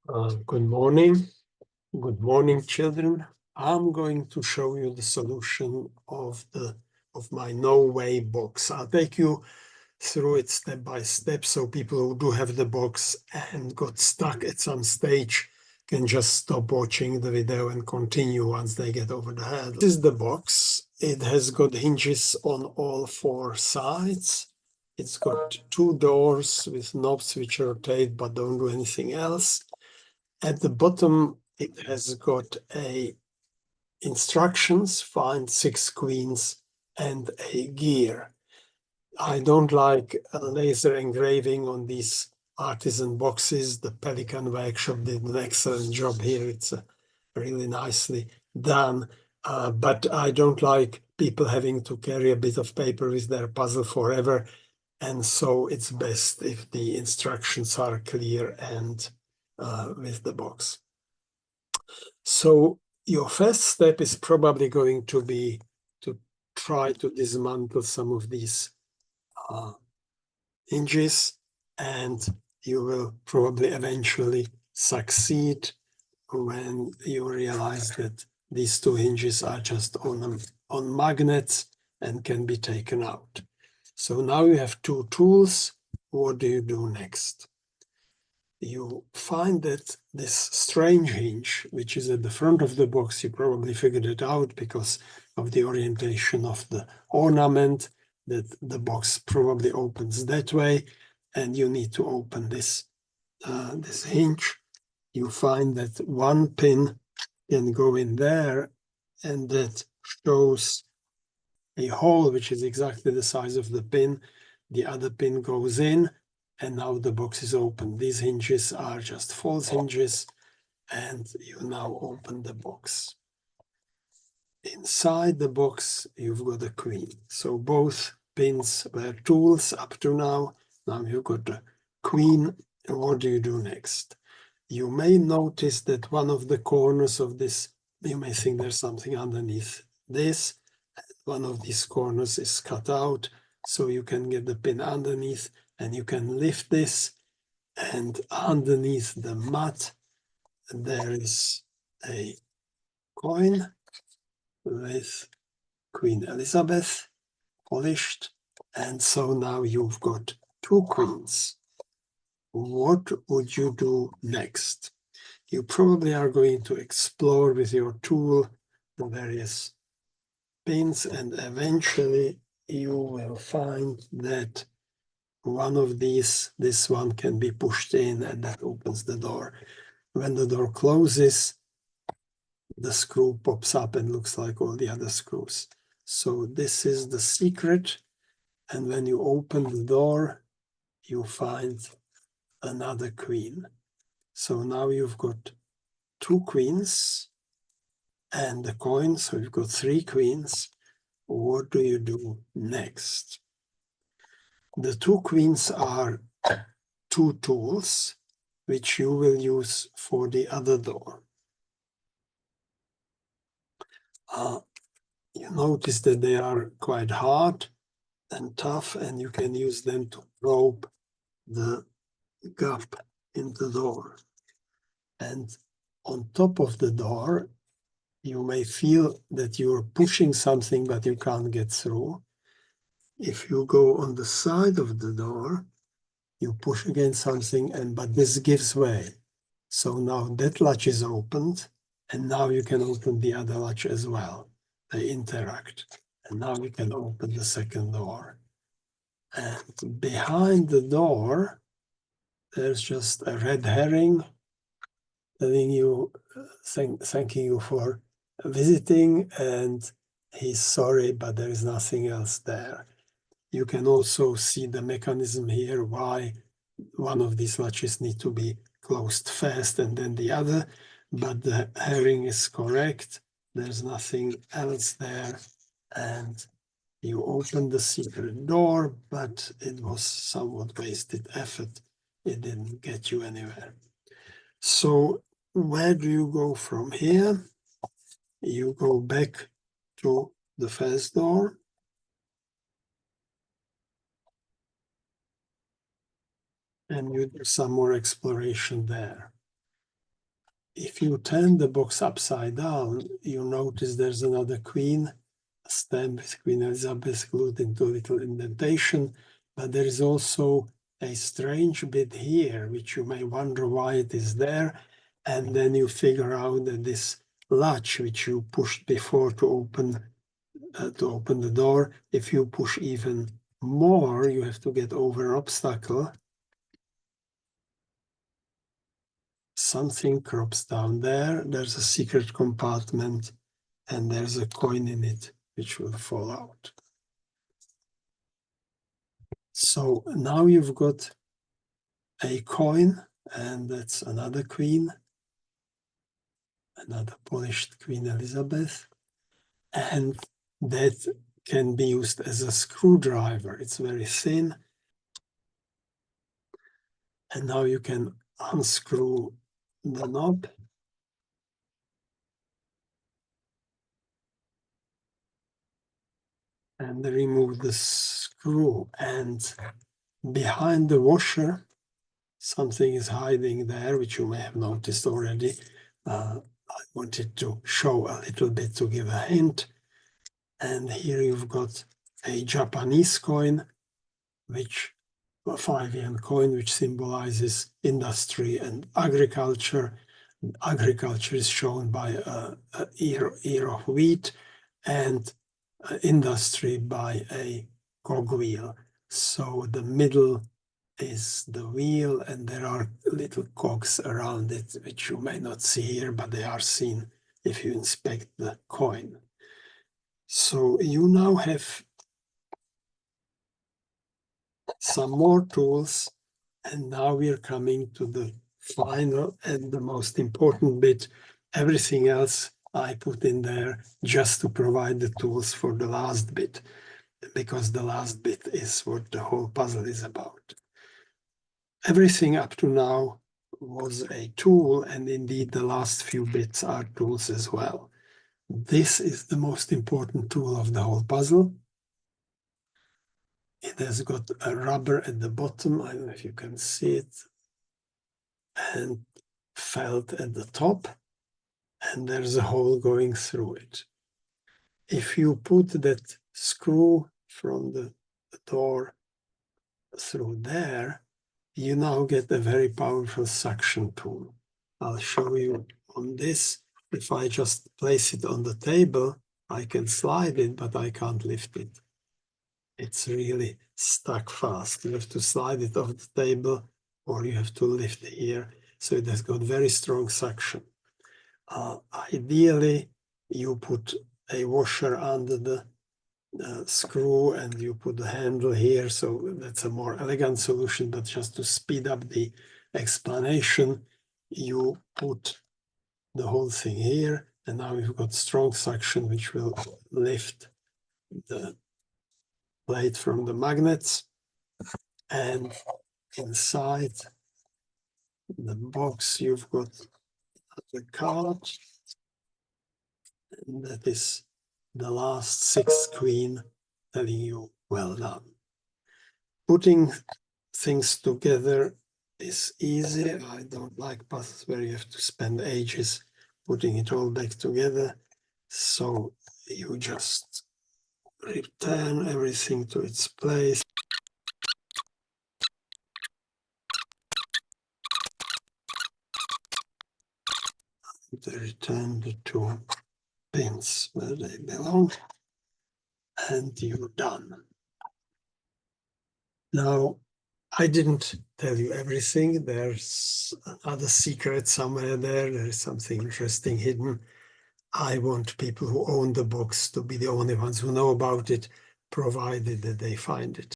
Good morning. Good morning, children. I'm going to show you the solution of my No Way box. I'll take you through it step by step, so people who do have the box and got stuck at some stage can just stop watching the video and continue once they get over the hurdle. This is the box. It has got hinges on all four sides. It's got two doors with knobs which rotate but don't do anything else. At the bottom, it has got instructions, find 6 queens and a gear. I don't like laser engraving on these artisan boxes. The Pelican Workshop did an excellent job here. It's really nicely done. But I don't like people having to carry a bit of paper with their puzzle forever. And so it's best if the instructions are clear and with the box. So your first step is probably going to be to try to dismantle some of these hinges, and you will probably eventually succeed when you realize that these two hinges are just on magnets and can be taken out. So now you have two tools. What do you do next? You find that this strange hinge, which is at the front of the box, you probably figured it out because of the orientation of the ornament, that the box probably opens that way, and you need to open this hinge. You find that one pin can go in there, and that shows a hole which is exactly the size of the pin. The other pin goes in, and now the box is open. These hinges are just false hinges, and you now open the box. Inside the box, you've got a queen. So both pins were tools up to now. Now you've got a queen. What do you do next? You may notice that one of the corners of this, you may think there's something underneath this. One of these corners is cut out, so you can get the pin underneath and you can lift this, and underneath the mat there is a coin with Queen Elizabeth polished, and so now you've got two queens. What would you do next? You probably are going to explore with your tool the various pins, and eventually you will find that one of these, this one can be pushed in, and that opens the door. When the door closes, the screw pops up and looks like all the other screws. So this is the secret. And when you open the door, you find another queen. So now you've got two queens and the coin. So you've got three queens. What do you do next? The two queens are two tools which you will use for the other door. You notice that they are quite hard and tough, and you can use them to probe the gap in the door. And on top of the door, you may feel that you're pushing something, but you can't get through. If you go on the side of the door, you push against something, but this gives way. So now that latch is opened, and now you can open the other latch as well. They interact. And now you can open the second door. And behind the door, there's just a red herring telling you, thanking you for visiting, and he's sorry, but there is nothing else there. You can also see the mechanism here, why one of these latches need to be closed first and then the other, but the herring is correct. There's nothing else there, and you open the secret door, but it was somewhat wasted effort. It didn't get you anywhere. So where do you go from here? You go back to the first door. And you do some more exploration there. if you turn the box upside down, you notice there's another queen, a stamp with Queen Elizabeth glued into a little indentation, but there is also a strange bit here, which you may wonder why it is there, and then you figure out that this latch, which you pushed before to open the door, if you push even more, you have to get over an obstacle. Something crops down there. There's a secret compartment and there's a coin in it which will fall out. So now you've got a coin, and that's another queen, another polished Queen Elizabeth, and that can be used as a screwdriver. It's very thin. And now you can unscrew the knob. And remove the screw. And behind the washer, something is hiding there, which you may have noticed already. I wanted to show a little bit to give a hint. And here you've got a Japanese coin, which a 5-yen coin, which symbolizes industry and agriculture. Agriculture is shown by an ear of wheat, and industry by a cogwheel. So the middle is the wheel, and there are little cogs around it, which you may not see here, but they are seen if you inspect the coin. So you now have some more tools, and now we're coming to the final and the most important bit. Everything else I put in there just to provide the tools for the last bit, because the last bit is what the whole puzzle is about. Everything up to now was a tool, and indeed the last few bits are tools as well. This is the most important tool of the whole puzzle. It has got a rubber at the bottom, I don't know if you can see it, and felt at the top, and there's a hole going through it. If you put that screw from the door through there, you now get a very powerful suction tool. I'll show you on this. If I just place it on the table, I can slide it, but I can't lift it. It's really stuck fast. You have to slide it off the table, or you have to lift it here. So it has got very strong suction. Ideally, you put a washer under the screw and you put the handle here. So that's a more elegant solution, but just to speed up the explanation, you put the whole thing here, and now you've got strong suction, which will lift the plate from the magnets. And inside the box, you've got the card, and that is the last 6th queen telling you well done. Putting things together is easy. I don't like puzzles where you have to spend ages putting it all back together. So you just return everything to its place. Return the 2 pins where they belong, and you're done. Now, I didn't tell you everything. There's another secret somewhere there. There is something interesting hidden. I want people who own the box to be the only ones who know about it, provided that they find it.